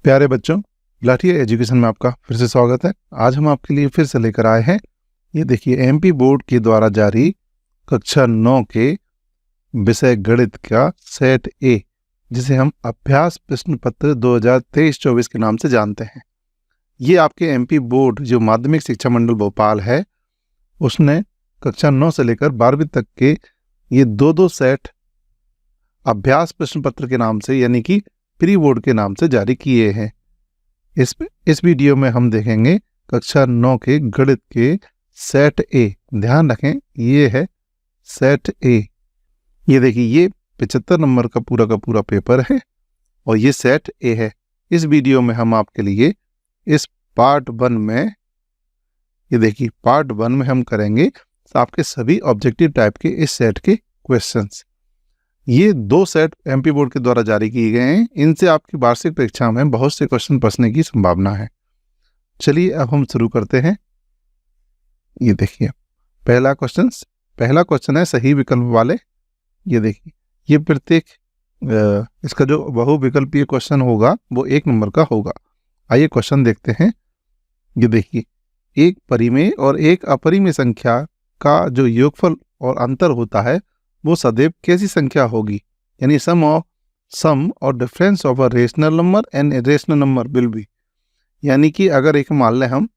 प्यारे बच्चों, लाठिया एजुकेशन में आपका फिर से स्वागत है। आज हम आपके लिए फिर से लेकर आए हैं, ये देखिए एमपी बोर्ड के द्वारा जारी कक्षा 9 के विषय गणित का सेट ए, जिसे हम अभ्यास प्रश्न पत्र 2023-24 के नाम से जानते हैं। ये आपके एमपी बोर्ड जो माध्यमिक शिक्षा मंडल भोपाल है, उसने कक्षा 9 से लेकर 12वीं तक के ये दो सेट अभ्यास प्रश्न पत्र के नाम से यानी कि प्री बोर्ड के नाम से जारी किए हैं। इस वीडियो में हम देखेंगे कक्षा 9 के गणित के सेट ए। ध्यान रखें, ये है सेट ए। ये देखिए, ये 75 नंबर का पूरा पेपर है और ये सेट ए है। इस वीडियो में हम आपके लिए इस पार्ट 1 में, ये देखिए पार्ट 1 में हम करेंगे आपके सभी ऑब्जेक्टिव टाइप के इस सेट के क्वेश्चंस। ये 2 सेट एमपी बोर्ड के द्वारा जारी किए गए हैं। इनसे आपकी वार्षिक परीक्षा में बहुत से क्वेश्चन पूछने की संभावना है। चलिए अब हम शुरू करते हैं। ये देखिए पहला क्वेश्चन है सही विकल्प वाले। ये देखिए, ये प्रत्येक इसका जो बहुविकल्पीय क्वेश्चन होगा वो 1 नंबर का होगा। आइए क्वेश्चन देखते हैं। ये देखिए, एक परिमेय और एक अपरिमेय संख्या का जो योगफल और अंतर होता है वो सदैव कैसी संख्या होगी, यानी सम और difference of a rational number and irrational number will be. यानी कि अगर एक मान लें हम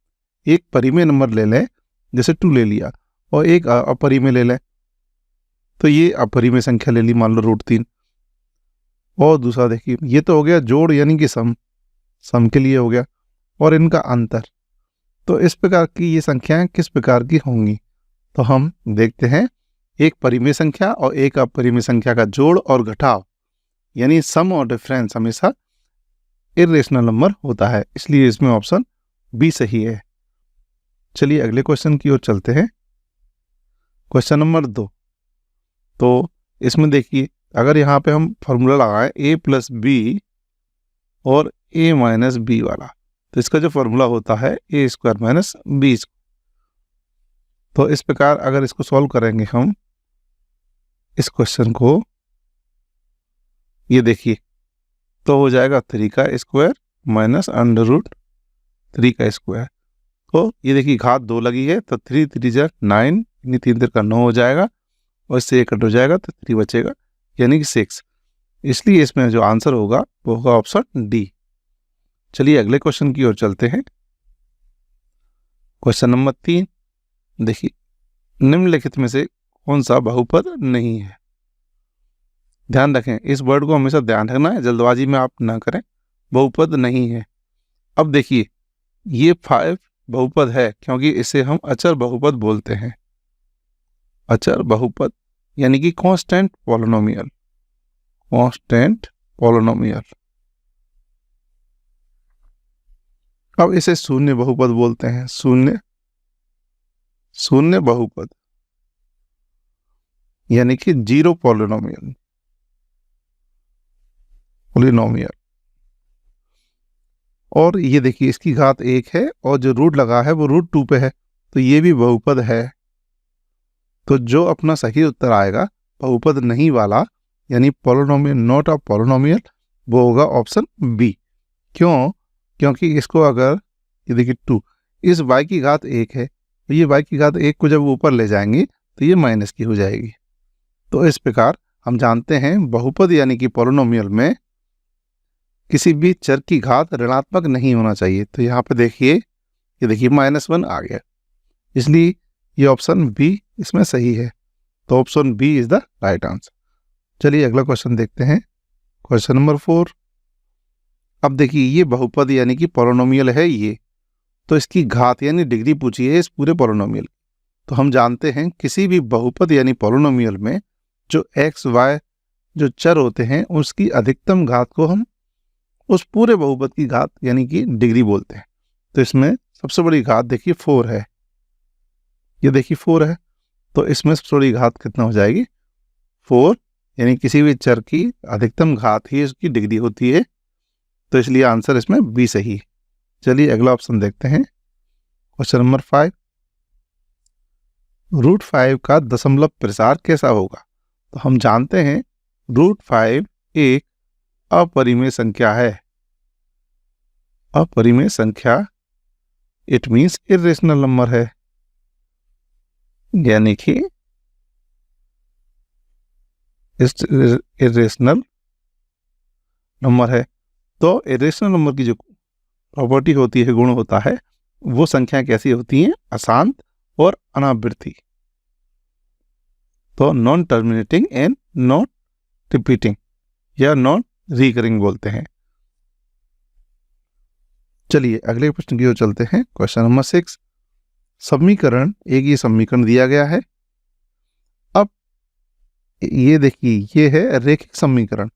एक परिमेय नंबर ले लें, जैसे 2 ले लिया, और एक अपरिमेय ले लें, तो ये अपरिमेय संख्या ले ली, मान लो √3। और दूसरा देखिए, ये तो हो गया जोड़ यानी कि सम के लिए हो गया, और इनका अंतर। तो इस प्रकार की ये संख्याएं किस प्रकार की होंगी, तो हम देखते हैं। एक परिमेय संख्या और एक अपरिमेय संख्या का जोड़ और घटाव यानी सम और डिफरेंस हमेशा इरेशनल नंबर होता है, इसलिए इसमें ऑप्शन बी सही है। चलिए अगले क्वेश्चन की ओर चलते हैं। Question number 2। तो इसमें देखिए, अगर यहाँ पे हम फॉर्मूला लगाएं a+b और a - b वाला, तो इसका जो फॉर्मूला होता है a² - b²। तो इस प्रकार अगर इसको सॉल्व करेंगे हम इस क्वेश्चन को, ये देखिए, तो हो जाएगा 3 का स्क्वायर माइनस √3 का स्क्वायर। तो ये देखिए घात 2 लगी है, तो 3 × 3 = 9, यानी 3 × 3 = 9 हो जाएगा, और इससे 1 कट हो जाएगा तो 3 बचेगा, यानी कि 6। इसलिए इसमें जो आंसर होगा वो होगा ऑप्शन डी। चलिए अगले क्वेश्चन की ओर चलते हैं। Question number 3। देखिए, निम्नलिखित में से कौन सा बहुपद नहीं है। ध्यान रखें, इस वर्ड को हमेशा ध्यान रखना है, जल्दबाजी में आप ना करें। बहुपद नहीं है। अब देखिए, ये 5 बहुपद है क्योंकि इसे हम अचर बहुपद बोलते हैं। अचर बहुपद यानी कि कांस्टेंट पॉलिनोमियल। अब इसे शून्य बहुपद बोलते हैं। शून्य बहुपद यानी कि 0 पॉलिनोमियल। और ये देखिए, इसकी घात 1 है और जो रूट लगा है वो √2 पे है, तो ये भी बहुपद है। तो जो अपना सही उत्तर आएगा बहुपद नहीं वाला, यानी पॉलिनोमियल, नॉट अ पॉलिनोमियल, वो होगा ऑप्शन बी। क्यों? क्योंकि इसको अगर, ये देखिए 2, इस y की घात 1 है, तो ये y की घात 1 को जब ऊपर ले जाएंगे तो ये माइनस की हो जाएगी। तो इस प्रकार हम जानते हैं बहुपद यानी कि पॉलिनोमियल में किसी भी चर की घात ऋणात्मक नहीं होना चाहिए। तो यहाँ पे देखिए, ये देखिए -1 आ गया, इसलिए ये ऑप्शन बी इसमें सही है। तो option B is the right answer. चलिए अगला क्वेश्चन देखते हैं। Question number 4। अब देखिए, ये बहुपद यानी कि पॉलिनोमियल है ये, तो इसकी घात यानी डिग्री पूछी है इस पूरे पॉलिनोमियल। तो हम जानते हैं किसी भी बहुपद यानी पॉलिनोमियल में जो x, y जो चर होते हैं उसकी अधिकतम घात को हम उस पूरे बहुपद की घात यानी कि डिग्री बोलते हैं। तो इसमें सबसे बड़ी घात देखिए 4 है, ये देखिए 4 है, तो इसमें सबसे बड़ी घात कितना हो जाएगी 4, यानी किसी भी चर की अधिकतम घात ही उसकी डिग्री होती है। तो इसलिए आंसर इसमें बी सही है। चलिए अगला ऑप्शन देखते हैं। Question number 5। √5 का दशमलव प्रसार कैसा होगा। तो हम जानते हैं √5 एक अपरिमेय संख्या है। अपरिमेय संख्या, इट मीन्स इरेशनल नंबर है, यानी कि इरेशनल नंबर है। तो इरेशनल नंबर की जो प्रॉपर्टी होती है, गुण होता है, वो संख्या कैसी होती हैं? अशांत और अनावृत्ति। तो non terminating and not repeating या नॉन रिकरिंग बोलते हैं। चलिए अगले प्रश्न की ओर चलते हैं। क्वेश्चन नंबर 6, समीकरण, एक ये समीकरण दिया गया है। अब ये देखिए, ये है रेखिक समीकरण।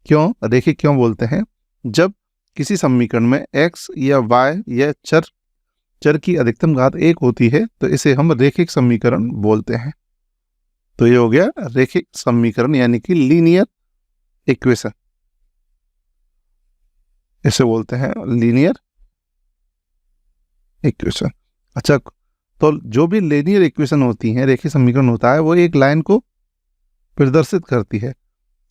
क्यों रेखिक क्यों बोलते हैं? जब किसी समीकरण में x या y या चर की अधिकतम घात 1 होती है तो इसे हम रेखिक समीकरण बोलते हैं। तो ये हो गया रेखिक समीकरण, यानी कि लीनियर इक्वेशन, इसे बोलते हैं लीनियर इक्वेशन। अच्छा, तो जो भी लीनियर इक्वेशन होती हैं, रेखिक समीकरण होता है, वो एक लाइन को प्रदर्शित करती है।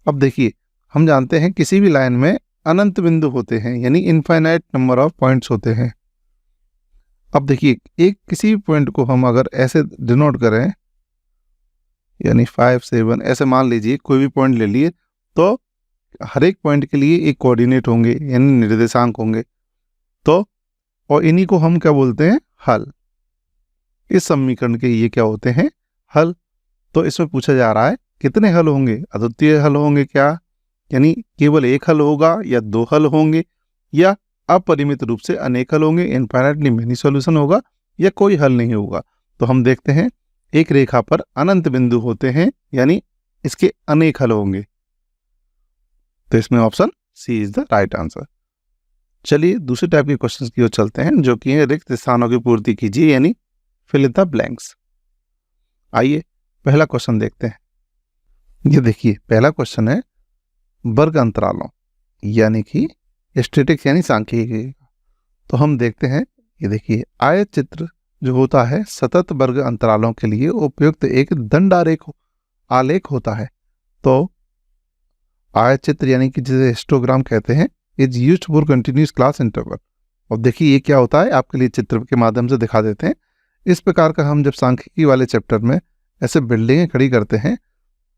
अब देखिए, हम जानते हैं किसी भी लाइन में अनंत बिंदु होते हैं, यानी इनफाइनाइट नंबर ऑफ पॉइंट्स होते हैं। अब देखिए, एक किसी भी पॉइंट को हम अगर ऐसे डिनोट करें, यानी 5, 7 ऐसे मान लीजिए, कोई भी पॉइंट ले लिए, तो हर एक पॉइंट के लिए एक कोऑर्डिनेट होंगे, यानी निर्देशांक होंगे। तो और इन्हीं को हम क्या बोलते हैं? हल। इस समीकरण के ये क्या होते हैं? हल। तो इसमें पूछा जा रहा है कितने हल होंगे? अद्वितीय हल होंगे क्या, यानी केवल एक हल होगा, या 2 हल होंगे, या अपरिमित रूप से अनेक हल होंगे, इनफाइनाइटली मेनी सॉल्यूशन होगा, या कोई हल नहीं होगा। तो हम देखते हैं, एक रेखा पर अनंत बिंदु होते हैं, यानी इसके अनेक हल होंगे। तो इसमें option C is the right answer. चलिए दूसरे टाइप के क्वेश्चंस की ओर चलते हैं, जो कि है रिक्त स्थानों की पूर्ति कीजिए, यानी फिल इन द ब्लैंक्स। आइए पहला क्वेश्चन देखते हैं। ये देखिए, पहला क्वेश्चन है वर्ग अंतरालों, यानी कि स्टैटिक्स, यानी सांख्यिकी। तो हम देखते हैं, ये देखिए, आयत चित्र जो होता है सतत वर्ग अंतरालों के लिए उपयुक्त एक दंडारेख आलेख होता है। तो आयत चित्र, यानी कि जिसे हिस्टोग्राम कहते हैं, is used for continuous class interval. और देखिए ये क्या होता है, आपके लिए चित्र के माध्यम से दिखा देते हैं। इस प्रकार का हम जब सांख्यिकी वाले चैप्टर में ऐसे बिल्डिंगें खड़ी करते हैं,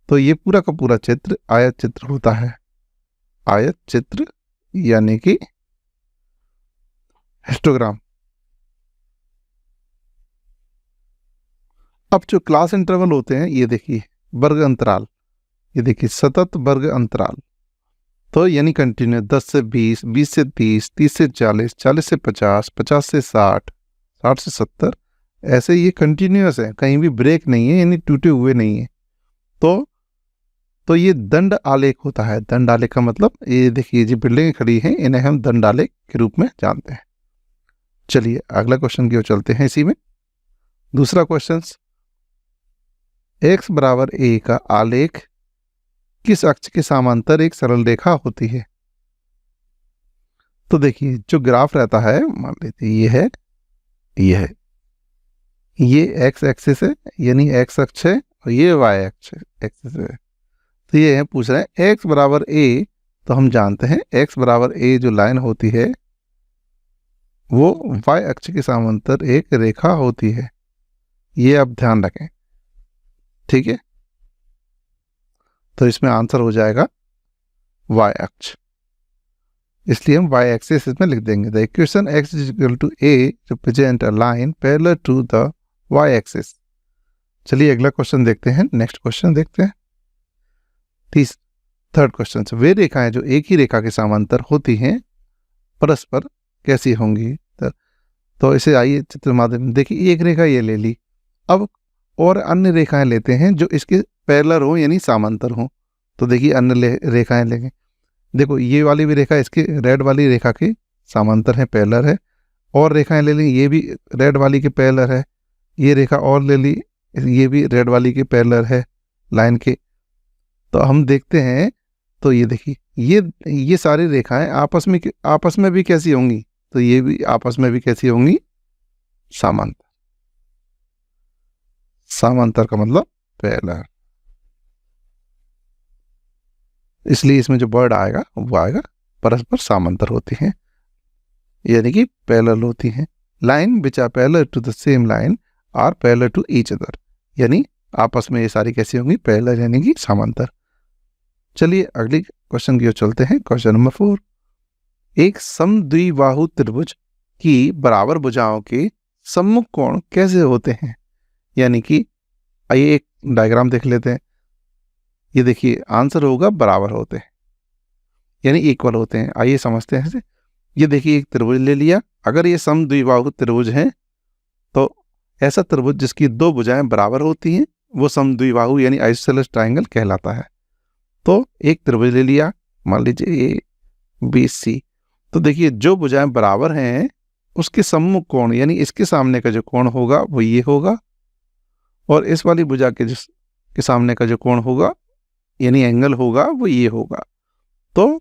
तो ये पूरा का पूरा चित्र आयत चित्र होता है। आयत चित्र यानी कि हिस्टोग्राम। अब जो क्लास इंटरवल होते हैं, ये देखिए वर्ग अंतराल, ये देखिए सतत वर्ग अंतराल, तो यानी कंटिन्यू 10 से 20, 20 से 30, 30 से 40, 40 से 50, 50 से 60, 60 से 70, ऐसे ये कंटिन्यूअस है, कहीं भी ब्रेक नहीं है, यानी टूटे हुए नहीं है। तो ये दंड आलेख होता है। दंड आलेख का मतलब, ये देखिए जो बिल्डिंग खड़ी हैं, इन्हें हम दंड आलेख के रूप में जानते हैं। चलिए अगला क्वेश्चन की ओर चलते हैं। इसी में दूसरा क्वेश्चन, x बराबर a का आलेख किस अक्ष के समांतर एक सरल रेखा होती है? तो देखिए, जो ग्राफ रहता है, मान लीजिए ये है, ये x एक्सिस है, यानी x अक्ष है, और ये y अक्ष एक्सिस है। तो ये है, पूछ रहे हैं x बराबर a, तो हम जानते हैं x बराबर a जो लाइन होती है, वो y अक्ष के समांतर एक रेखा होती है। ये आप ध्यान रखें, ठीक है। तो इसमें आंसर हो जाएगा y अक्ष, इसलिए हम y एक्सिस इसमें लिख देंगे। The equation x is equal to a represent a line parallel to the y axis. चलिए अगला क्वेश्चन देखते हैं। नेक्स्ट क्वेश्चन देखते हैं, थर्ड क्वेश्चन। वे रेखाएं जो एक ही रेखा के समांतर होती हैं परस्पर कैसी होंगी? तो इसे आइए चित्र माध्यम, देखिए एक रेखा ये ले ली, अब और अन्य रेखाएं लेते हैं जो इसके पैरेलल हो, यानी समांतर हो। तो देखिए अन्य रेखाएं लेंगे, देखो ये वाली भी रेखा इसके रेड वाली रेखा के समांतर है, पैरेलल है। और रेखाएं ले ली, ये भी रेड वाली के पैरेलल है। ये रेखा और ले ली, ये भी रेड वाली के पैरेलल है लाइन के। तो हम देखते हैं, तो ये देखिए ये सारी रेखाएं आपस में भी कैसी होंगी? तो ये भी आपस में भी कैसी होंगी? समांतर। समांतर का मतलब पैरेलल, इसलिए इसमें जो वर्ड आएगा वो आएगा परस्पर समांतर होते हैं। यानी कि पैरेलल होती हैं। Line which are parallel to the same line are parallel to each other, यानी आपस में ये सारी कैसी होंगी, पैरेलल यानी कि समांतर। चलिए अगली क्वेश्चन की ओर चलते हैं। क्वेश्चन नंबर 4, एक समद्विबाहु त्रिभुज की बराबर भुजाओं के सम्मुख कोण कैसे होते हैं? यानी कि आइए एक डायग्राम देख लेते हैं। ये देखिए आंसर होगा बराबर होते हैं, यानी इक्वल होते हैं। आइए समझते हैं इसे। ये देखिए एक त्रिभुज ले लिया। अगर ये समद्विबाहु त्रिभुज है तो ऐसा त्रिभुज जिसकी दो भुजाएं बराबर होती हैं वो समद्विबाहु यानी आइसोसेलेस ट्रायंगल कहलाता है। तो एक त्रिभुज ले लिया, मान लीजिए ए बी सी। तो देखिए जो भुजाएं बराबर हैं उसके सम्मुख कोण यानी इसके सामने का जो कोण होगा वो ये होगा, और इस वाली भुजा के सामने का जो कोण होगा यानी एंगल होगा वो ये होगा। तो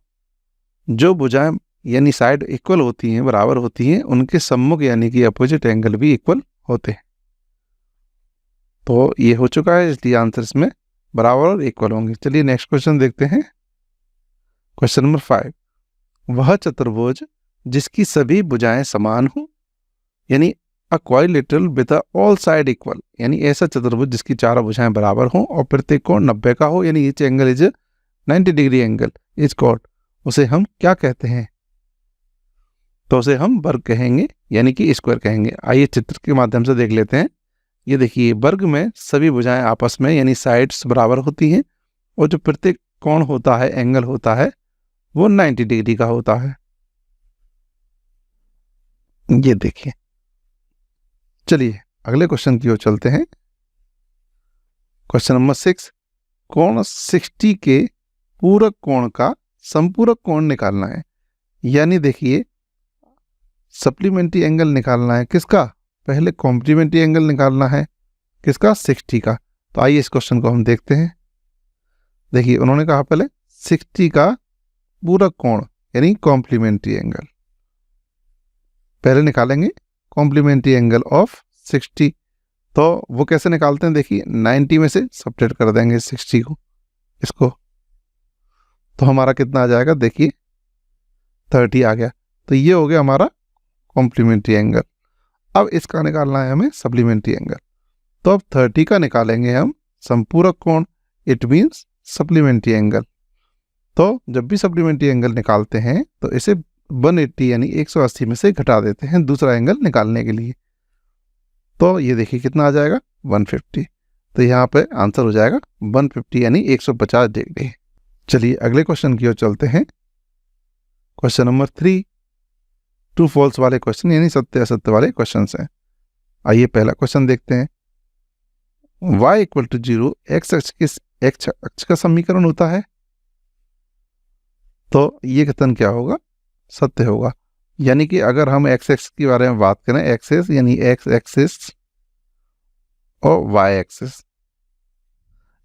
जो भुजाएं यानी साइड इक्वल होती हैं, बराबर होती हैं, उनके सम्मुख यानी कि अपोजिट एंगल भी इक्वल होते हैं। तो ये हो चुका है, इसलिए आंसर इसमें बराबर और इक्वल होंगे। चलिए नेक्स्ट क्वेश्चन देखते हैं। क्वेश्चन नंबर 5, वह चतुर्भुज जिसकी सभी भुजाएं समान हो, यानी अ quadrilateral with all side equal, यानी ऐसा चतुर्भुज जिसकी चारों भुजाएं बराबर हों और प्रत्येक कोण 90 का हो, यानी each angle is 90 degree angle is called, उसे हम क्या कहते हैं? तो उसे हम वर्ग कहेंगे, यानी कि स्क्वायर कहेंगे। आइए चित्र के माध्यम से देख लेते हैं। ये देखिए वर्ग में सभी भुजाएं आपस में यानी साइड्स बराबर होती हैं, और जो प्रत्येक कोण होता है, एंगल होता है, वो 90 डिग्री का होता है। ये देखिए। चलिए अगले क्वेश्चन की ओर चलते हैं। क्वेश्चन नंबर 6, कोण 60 के पूरक कोण का संपूरक कोण निकालना है। यानी देखिए सप्लीमेंट्री एंगल निकालना है किसका? पहले कॉम्प्लीमेंट्री एंगल निकालना है किसका? 60 का। तो आइए इस क्वेश्चन को हम देखते हैं। देखिए उन्होंने कहा पहले 60 का पूरक कोण यानी कॉम्प्लीमेंट्री एंगल पहले निकालेंगे, कॉम्प्लीमेंट्री एंगल ऑफ 60। तो वो कैसे निकालते हैं? देखिए 90 में से सब्ट्रैक्ट कर देंगे 60 को, इसको, तो हमारा कितना आ जाएगा? देखिए 30 आ गया। तो ये हो गया हमारा कॉम्प्लीमेंट्री एंगल। अब इसका निकालना है हमें सप्लीमेंट्री एंगल। तो अब 30 का निकालेंगे हम संपूरक कोण, इट मीन्स सप्लीमेंट्री एंगल। तो जब भी सप्लीमेंट्री एंगल निकालते हैं तो इसे 180 यानी 180 में से घटा देते हैं दूसरा एंगल निकालने के लिए। तो ये देखिए कितना आ जाएगा? 150। तो यहाँ पे आंसर हो जाएगा 150 यानी 150 डिग्री। चलिए अगले क्वेश्चन की ओर चलते हैं। क्वेश्चन नंबर 3, ट्रू फॉल्स वाले क्वेश्चन यानी सत्य असत्य वाले क्वेश्चन हैं। आइए पहला क्वेश्चन देखते हैं। y इक्वल टू 0 x अक्ष का समीकरण होता है। तो ये कथन क्या होगा? सत्य होगा। यानी कि अगर हम x एक्स के बारे में बात करें, एक्सेस यानी x एक्सिस और y एक्सिस,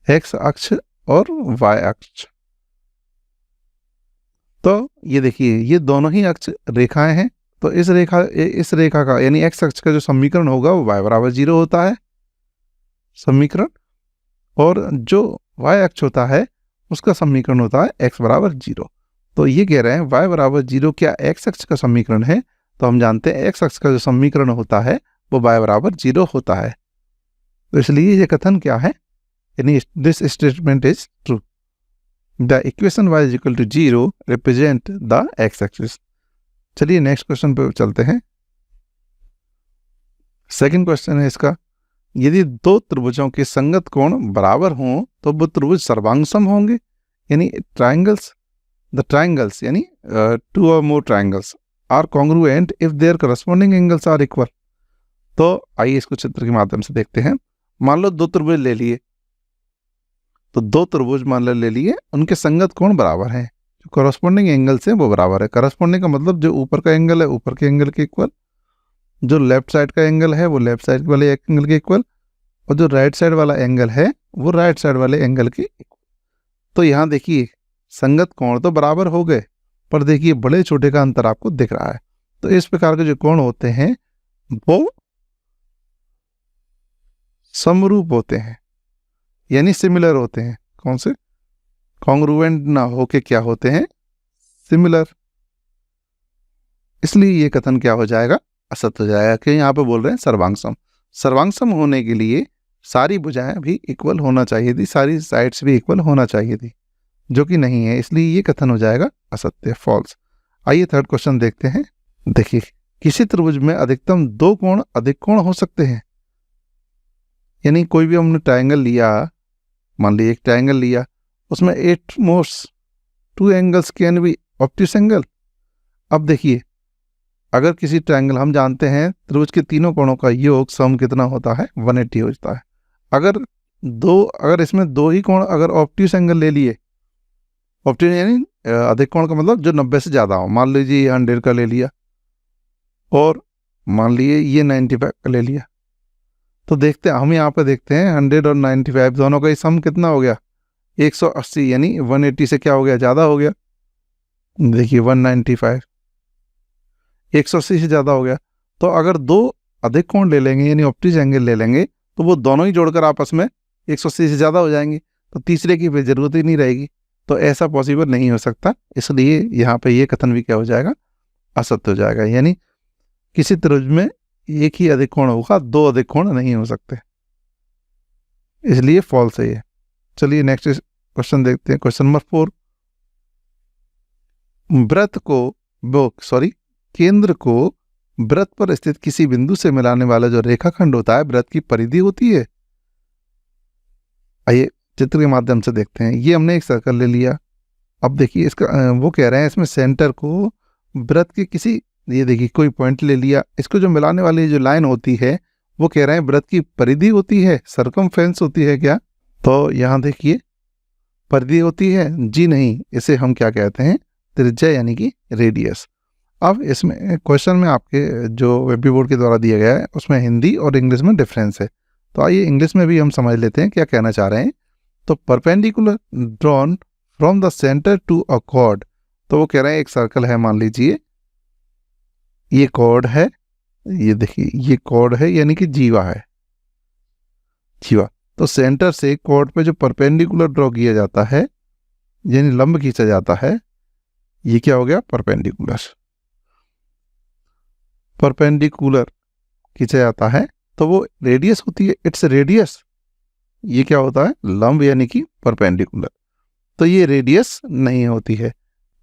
x अक्ष और y अक्ष, तो ये देखिए ये दोनों ही अक्ष रेखाएं हैं। तो इस रेखा का यानी x अक्ष का जो समीकरण होगा वो y बराबर 0 होता है समीकरण, और जो y अक्ष होता है उसका समीकरण होता है x बराबर 0। तो ये कह रहे हैं y बराबर 0 क्या x अक्ष का समीकरण है? तो हम जानते हैं x अक्ष का जो समीकरण होता है वो y बराबर 0 होता है। तो इसलिए ये कथन क्या है? यानी this statement is true. The equation y is equal to 0 represent the x axis. चलिए नेक्स्ट क्वेश्चन पे चलते हैं। सेकंड क्वेश्चन है इसका, यदि दो त्रिभुजों के संगत कोण बराबर हों तो वो त्रिभुज सर्वांगसम होंगे। यानी द ट्राइंगल्स यानी टू और more triangles are congruent if their corresponding angles are equal. तो आइए इसको चित्र के माध्यम से देखते हैं। मान लो दो त्रिभुज ले लिए, तो दो त्रिभुज मान लो ले लिए, उनके संगत कोण बराबर हैं, जो करस्पॉन्डिंग एंगल्स हैं वो बराबर है। करस्पॉन्डिंग का मतलब जो ऊपर का एंगल है ऊपर के एंगल के इक्वल, जो लेफ्ट साइड का एंगल है वो लेफ्ट साइड वाले एंगल के इक्वल, और जो राइट साइड वाला एंगल है वो राइट साइड वाले एंगल के इक्वल। तो यहाँ देखिए संगत कोण तो बराबर हो गए, पर देखिए बड़े छोटे का अंतर आपको दिख रहा है। तो इस प्रकार के जो कोण होते हैं वो समरूप होते हैं यानी सिमिलर होते हैं। कौन से? कॉन्ग्रुएंट ना होके क्या होते हैं? सिमिलर। इसलिए ये कथन क्या हो जाएगा, असत्य हो जाएगा। कि यहाँ पे बोल रहे हैं सर्वांगसम। सर्वांगसम होने के लिए सारी भुजाएं भी इक्वल होना चाहिए थी, सारी साइड्स भी इक्वल होना चाहिए थी, जो कि नहीं है, इसलिए ये कथन हो जाएगा असत्य, फॉल्स। आइए थर्ड क्वेश्चन देखते हैं। देखिए, किसी त्रिभुज में अधिकतम 2 कोण अधिक कोण हो सकते हैं। यानी कोई भी हमने ट्रायंगल लिया, मान लीजिए एक ट्रायंगल लिया, उसमें 8 most 2 angles can be obtuse angle. अब देखिए, अगर किसी ट्रायंगल, हम जानते हैं त्रिभुज के तीनों कोणों का योग सम कितना होता है, 180 होता है। अगर इसमें 2 ही कोण अगर ऑब्ट्यूस एंगल ले लिए, ऑब्ट्यूस यानी अधिक कोण का मतलब जो 90 से ज़्यादा हो, मान लीजिए ये 100 का ले लिया और मान लीजिए ये 95 का ले लिया, तो देखते हैं, हम यहाँ पे देखते हैं 100 और 95 दोनों का ही सम कितना हो गया, 180, यानी 180 से क्या हो गया, ज़्यादा हो गया। देखिए 195 180 से ज़्यादा हो गया। तो अगर 2 अधिक कोण ले लेंगे यानी ऑब्ट्यूस एंगल ले लेंगे, तो वो दोनों ही जोड़कर आपस में 180 से ज़्यादा हो जाएंगे, तो तीसरे की फिर जरूरत ही नहीं रहेगी। तो ऐसा पॉसिबल नहीं हो सकता, इसलिए यहाँ पे ये कथन भी क्या हो जाएगा, असत्य हो जाएगा। यानी किसी त्रिभुज में एक ही अधिक कोण होगा, 2 अधिक कोण नहीं हो सकते, इसलिए फॉल्स है ये। चलिए नेक्स्ट क्वेश्चन देखते हैं। क्वेश्चन नंबर 4, केंद्र को वृत्त पर स्थित किसी बिंदु से मिलाने वाला जो रेखाखंड होता है, वृत्त की परिधि होती है। आइए चित्र के माध्यम से देखते हैं। ये हमने एक सर्कल ले लिया। अब देखिए इसका वो कह रहे हैं इसमें सेंटर को वृत्त के किसी, ये देखिए कोई पॉइंट ले लिया, इसको जो मिलाने वाली जो लाइन होती है वो कह रहे हैं वृत्त की परिधि होती है, सरकमफेरेंस होती है क्या? तो यहाँ देखिए परिधि होती है, जी नहीं, इसे हम क्या कहते हैं, त्रिज्या यानी कि रेडियस। अब इसमें क्वेश्चन में आपके जो वेबी बोर्ड के द्वारा दिया गया है उसमें हिंदी और इंग्लिश में डिफरेंस है, तो आइए इंग्लिश में भी हम समझ लेते हैं क्या कहना चाह रहे हैं। तो perpendicular drawn from the centre to a chord, तो वो कह रहे हैं एक सर्कल है, मान लीजिए ये कॉर्ड है, ये देखिए ये कॉर्ड है यानी कि जीवा है, जीवा। तो सेंटर से कॉर्ड पे जो परपेंडिकुलर ड्रॉ किया जाता है यानी लंब खींचा जाता है, ये क्या हो गया, परपेंडिकुलर। परपेंडिकुलर खींचा जाता है तो वो रेडियस होती है, इट्स रेडियस। ये क्या होता है, लंब यानी कि परपेंडिकुलर, तो ये रेडियस नहीं होती है।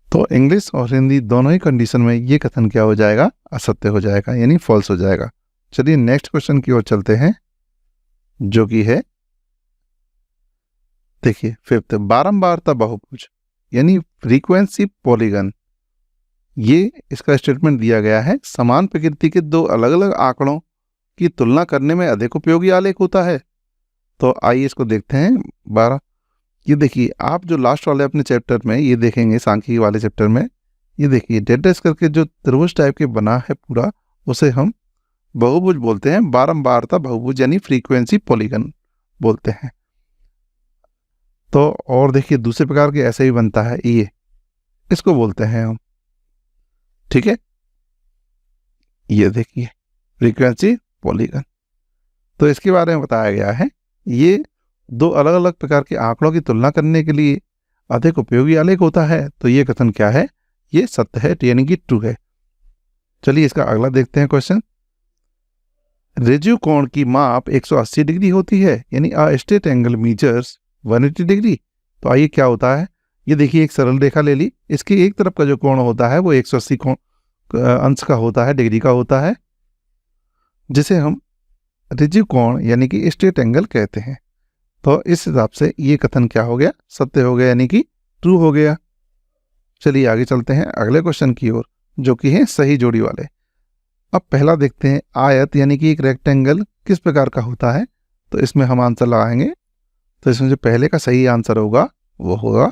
तो इंग्लिश और हिंदी दोनों ही कंडीशन में ये कथन क्या हो जाएगा, असत्य हो जाएगा यानी फॉल्स हो जाएगा। चलिए नेक्स्ट क्वेश्चन की ओर चलते हैं, जो कि है देखिए 5th, बारंबारता बहुभुज यानी फ्रीक्वेंसी पॉलीगन। ये इसका स्टेटमेंट दिया गया है, समान प्रकृति के 2 अलग अलग आंकड़ों की तुलना करने में अधिक उपयोगी आलेख होता है। तो आइए इसको देखते हैं। 12, ये देखिए आप जो लास्ट वाले अपने चैप्टर में ये देखेंगे, सांख्यिकी वाले चैप्टर में, ये देखिए डेटास करके जो त्रिभुज टाइप के बना है पूरा, उसे हम बहुभुज बोलते हैं, बारंबारता बहुभुज यानी फ्रीक्वेंसी पॉलीगन बोलते हैं। तो और देखिए दूसरे प्रकार के ऐसे ही बनता है, ये इसको बोलते हैं हम, ठीक है। ये देखिए फ्रीक्वेंसी पॉलीगन, तो इसके बारे में बताया गया है, ये 2 अलग अलग प्रकार के आंकड़ों की तुलना करने के लिए अधिक उपयोगी आलेख होता है। तो ये कथन क्या है, ये सत्य है यानी कि ट्रू है। चलिए इसका अगला देखते हैं क्वेश्चन। रेजिव कोण की माप 180 डिग्री होती है यानी a straight angle measures 180 degree. तो आइए क्या होता है, ये देखिए एक सरल रेखा ले ली, इसके एक तरफ का जो कोण होता है वो 180 कोण अंश का होता है, डिग्री का होता है, जिसे हम रिजिव कोण यानी कि स्ट्रेट एंगल कहते हैं। तो इस हिसाब से ये कथन क्या हो गया, सत्य हो गया यानी कि ट्रू हो गया। चलिए आगे चलते हैं अगले क्वेश्चन की ओर, जो कि है सही जोड़ी वाले। अब पहला देखते हैं, आयत यानी कि एक रेक्टेंगल किस प्रकार का होता है। तो इसमें हम आंसर लगाएंगे, तो इसमें जो पहले का सही आंसर होगा वो होगा,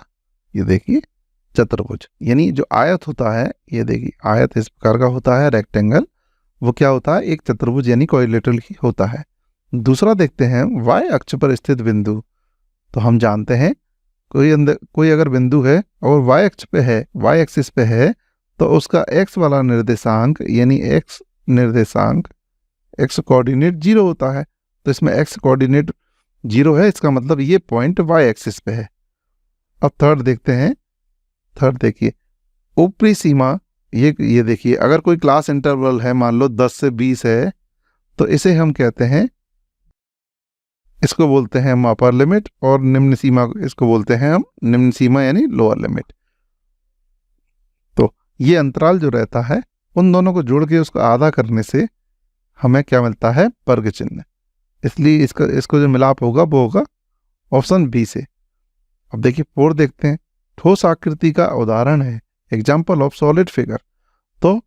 ये देखिए चतुर्भुज। यानी जो आयत होता है, ये देखिए आयत इस प्रकार का होता है, रेक्टेंगल, वो क्या होता है, एक चतुर्भुज यानी क्वाड्रिलेटरल ही होता है। दूसरा देखते हैं वाई अक्ष पर स्थित बिंदु। तो हम जानते हैं कोई अगर बिंदु है और वाई अक्ष पे है, वाई एक्सिस पे है, तो उसका एक्स वाला निर्देशांक यानी एक्स निर्देशांक, एक्स कोऑर्डिनेट 0 होता है। तो इसमें एक्स कोऑर्डिनेट 0 है, इसका मतलब ये पॉइंट वाई एक्सिस पे है। अब थर्ड देखते हैं, थर्ड देखिए ऊपरी सीमा ये देखिए, अगर कोई क्लास इंटरवल है, मान लो 10 से 20 है, तो इसे हम कहते हैं, इसको बोलते हैं हम अपर लिमिट, और निम्न सीमा इसको बोलते हैं हम निम्न सीमा यानी लोअर लिमिट। तो ये अंतराल जो रहता है, उन दोनों को जोड़ के उसको आधा करने से हमें क्या मिलता है? वर्ग चिन्ह। इसलिए इसको जो मिलाप होगा वो होगा ऑप्शन बी से। अब देखिए 4 देखते हैं। ठोस आकृति का उदाहरण है, एग्जाम्पल ऑफ सॉलिड फिगर। तो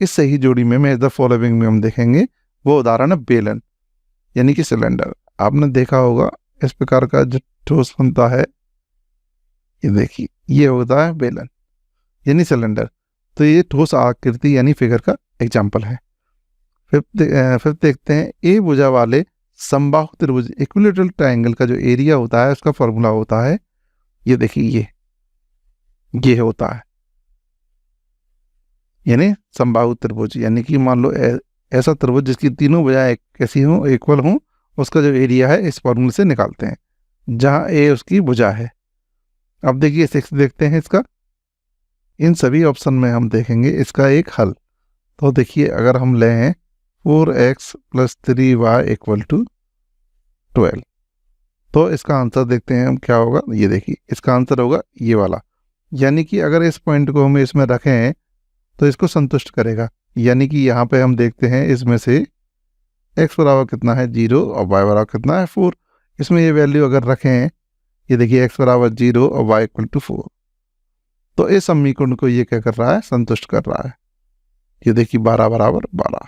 इस सही जोड़ी में मैच द फॉलोइंग में हम देखेंगे, वो उदाहरण है बेलन यानी कि सिलेंडर। आपने देखा होगा इस प्रकार का जो ठोस बनता है, ये देखिए, ये होता है बेलन यानी सिलेंडर। तो ये ठोस आकृति यानी फिगर का एग्जाम्पल है। फिर देखते हैं, ए भुजा वाले समबाहु त्रिभुज इक्विलेटरल ट्रायंगल का जो एरिया होता है उसका फॉर्मूला होता है, ये देखिए, ये होता है यानी समबाहु त्रिभुज, यानी कि मान लो ऐसा त्रिभुज जिसकी तीनों भुजाएं कैसी हो, इक्वल हो, उसका जो एरिया है इस फॉर्मूले से निकालते हैं, जहां ए उसकी भुजा है। अब देखिए 6 देखते हैं इसका। इन सभी ऑप्शन में हम देखेंगे इसका एक हल। तो देखिए, अगर हम लें 4x + 3y = 12, तो इसका आंसर देखते हैं हम क्या होगा। ये देखिए, इसका आंसर होगा ये वाला, यानी कि अगर इस पॉइंट को हम इसमें रखें तो इसको संतुष्ट करेगा। यानी कि यहाँ पे हम देखते हैं इसमें से x बराबर कितना है 0 और y बराबर कितना है 4। इसमें ये वैल्यू अगर रखें, ये देखिए x बराबर 0 और y = 4, तो इस समीकरण को ये क्या कर रहा है? संतुष्ट कर रहा है। ये देखिए 12 बराबर 12,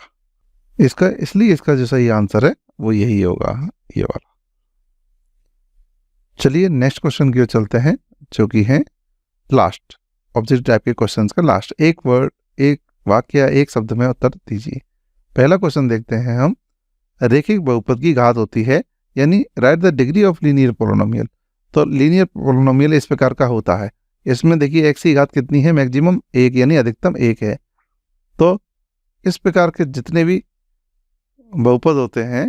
इसलिए इसका जो सही आंसर है वो यही होगा, ये वाला। चलिए नेक्स्ट क्वेश्चन की ओर चलते हैं, जो कि है लास्ट ऑब्जेक्टिव टाइप के क्वेश्चंस का लास्ट। एक वर्ड, एक वाक्य या एक शब्द में उत्तर दीजिए। पहला क्वेश्चन देखते हैं हम, रैखिक बहुपद की घात होती है, यानी right the degree of linear polynomial. तो लीनियर पोलिनोमियल इस प्रकार का होता है, इसमें देखिए x की घात कितनी है? मैक्सिमम 1 यानी अधिकतम 1 है। तो इस प्रकार के जितने भी बहुपद होते हैं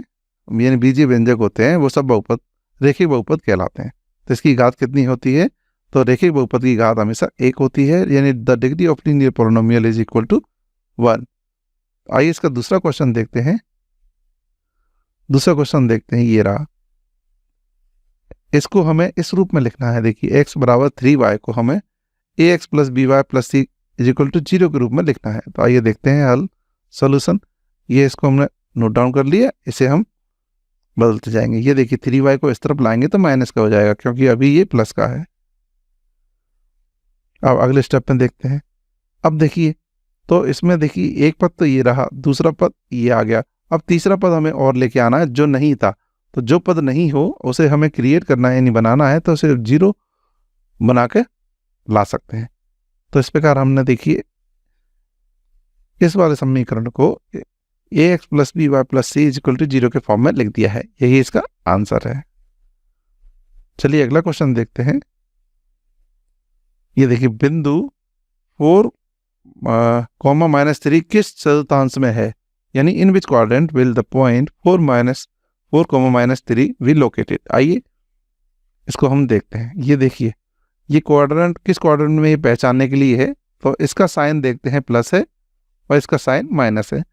यानी बीजीय व्यंजक होते हैं, वो सब बहुपद रैखिक बहुपद कहलाते हैं। तो इसकी घात कितनी होती है? तो रैखिक बहुपद की घात हमेशा 1 होती है, यानी the degree of linear polynomial is equal to 1। आइए इसका दूसरा क्वेश्चन देखते हैं। दूसरा क्वेश्चन देखते हैं, ये रहा। इसको हमें इस रूप में लिखना है। देखिए x बराबर 3y को हमें ax + by + c = 0 के रूप में लिखना है। तो आइए देखते हैं हल, सॉल्यूशन। ये इसको हमने नोट डाउन कर लिया, इसे हम बदलते जाएंगे। ये देखिए 3y को इस तरफ लाएंगे तो माइनस का हो जाएगा, क्योंकि अभी ये प्लस का है। अब अगले स्टेप में देखते हैं। अब देखिए, तो इसमें देखिए एक पद तो ये रहा, दूसरा पद ये आ गया। अब तीसरा पद हमें और लेके आना है जो नहीं था। तो जो पद नहीं हो उसे हमें क्रिएट करना है, यानी बनाना है, तो उसे 0 बना के ला सकते हैं। तो इस प्रकार हमने देखिए इस वाले समीकरण को ax + by + c = 0 के फॉर्म में लिख दिया है। यही इसका आंसर है। चलिए अगला क्वेश्चन देखते हैं। ये देखिए बिंदु 4, -3 किस चतुर्थांश में है, यानी in which quadrant will the point 4, -3 be located. आइए इसको हम देखते हैं। ये देखिए, ये क्वाड्रेंट किस क्वाड्रेंट में ये पहचानने के लिए है। तो इसका साइन देखते हैं प्लस है और इसका साइन माइनस है।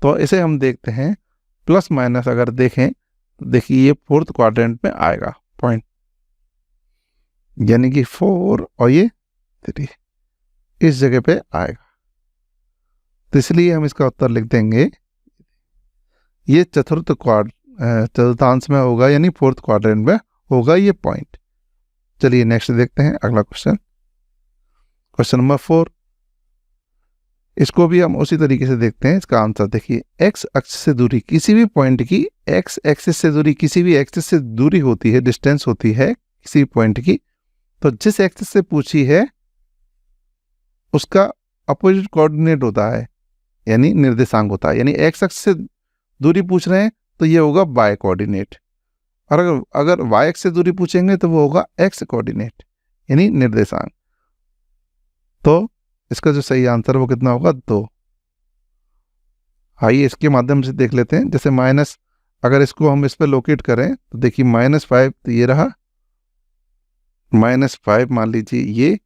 तो इसे हम देखते हैं प्लस माइनस अगर देखें तो देखिए ये 4th क्वाड्रेंट में आएगा पॉइंट, यानी कि 4 और ये 3 इस जगह पे आएगा। तो इसलिए हम इसका उत्तर लिख देंगे, ये चतुर्थांश में होगा, यानी 4th क्वाड्रेंट में होगा ये पॉइंट। चलिए नेक्स्ट देखते हैं अगला क्वेश्चन, क्वेश्चन नंबर 4। इसको भी हम उसी तरीके से देखते हैं। इसका आंसर देखिए, एक्स अक्ष से दूरी किसी भी पॉइंट की, एक्स एक्सिस से दूरी किसी भी एक्सिस से दूरी होती है, डिस्टेंस होती है किसी पॉइंट की। तो जिस एक्सिस से पूछी है उसका अपोजिट कोऑर्डिनेट होता है, यानी निर्देशांक होता है। यानी एक्स अक्ष से दूरी पूछ रहे हैं तो ये होगा वाई कोऑर्डिनेट, और अगर वाई अक्ष से दूरी पूछेंगे तो वो होगा एक्स कोऑर्डिनेट यानी निर्देशांक। तो इसका जो सही आंसर है वो कितना होगा? 2। आइए इसके माध्यम से देख लेते हैं। जैसे माइनस, अगर इसको हम इस पे लोकेट करें तो देखिए -5 तो ये रहा, -5 मान लीजिए ये।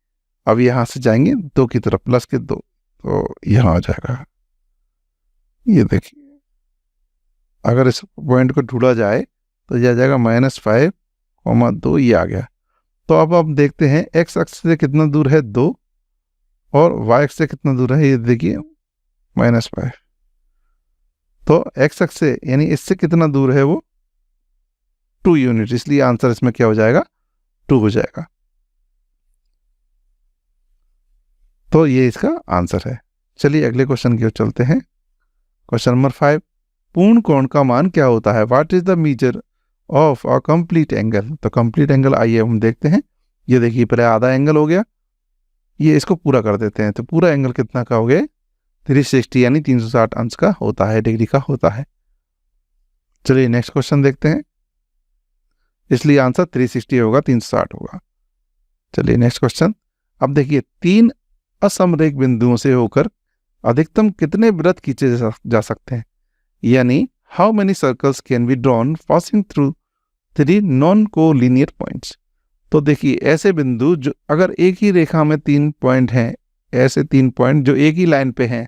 अब यहाँ से जाएंगे 2 की तरफ, प्लस के 2, तो यहाँ आ जाएगा। ये देखिए, अगर इस पॉइंट को ढूंढा जाए तो यह आ जाएगा -5, 2, ये आ गया। तो अब आप देखते हैं x अक्ष से कितना दूर है 2 और y अक्ष से कितना दूर है, ये देखिए -5। तो x अक्ष से यानी इससे कितना दूर है वो 2 यूनिट, इसलिए आंसर इसमें क्या हो जाएगा 2 हो जाएगा। तो ये इसका आंसर है। चलिए अगले क्वेश्चन की ओर चलते हैं। क्वेश्चन नंबर 5, पूर्ण कोण का मान क्या होता है? What is the measure of a complete angle? तो कंप्लीट एंगल आइए हम देखते हैं। ये देखिए पहले आधा एंगल हो गया, ये इसको पूरा कर देते हैं। तो पूरा एंगल कितना का हो गया 360 यानी 360 अंश का होता है, डिग्री का होता है। चलिए नेक्स्ट क्वेश्चन देखते हैं, इसलिए आंसर 360 होगा, 360 होगा। चलिए नेक्स्ट क्वेश्चन। अब देखिए 3 असमरेख बिंदुओं से होकर अधिकतम कितने वृत्त खींचे जा सकते हैं? यानी how many circles can be drawn passing through 3 non collinear points? तो देखिए ऐसे बिंदु जो अगर एक ही रेखा में 3 पॉइंट हैं, ऐसे 3 पॉइंट जो एक ही लाइन पे हैं,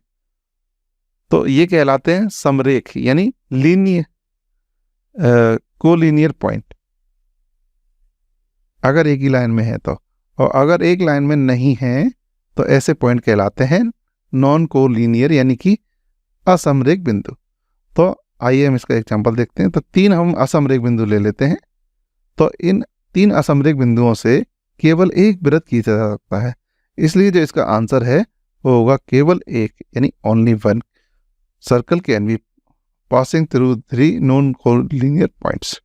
तो ये कहलाते हैं समरेख यानी लीनियर कोलिनियर पॉइंट, अगर एक ही लाइन में है तो। और अगर एक लाइन में नहीं है तो ऐसे पॉइंट कहलाते हैं नॉन कोलिनियर यानी कि असमरेख बिंदु। तो आइए हम इसका एग्जांपल देखते हैं। तो 3 हम असमरेख बिंदु ले लेते हैं। तो इन 3 असमरेख बिंदुओं से केवल एक वृत्त खींचा जा सकता है, इसलिए जो इसका आंसर है वो होगा केवल एक यानी only 1 circle can be passing through 3 non collinear points.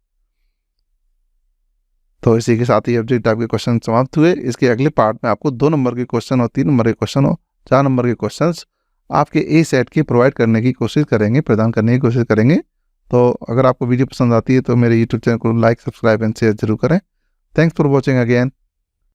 तो इसी के साथ ही ऑब्जेक्ट टाइप के क्वेश्चन समाप्त हुए। इसके अगले पार्ट में आपको 2 नंबर के क्वेश्चन और 3 नंबर के क्वेश्चन और 4 नंबर के क्वेश्चंस आपके ए सेट के प्रोवाइड करने की कोशिश करेंगे, प्रदान करने की कोशिश करेंगे। तो अगर आपको वीडियो पसंद आती है तो मेरे यूट्यूब चैनल को लाइक, सब्सक्राइब एंड शेयर जरूर करें। Thanks for watching again.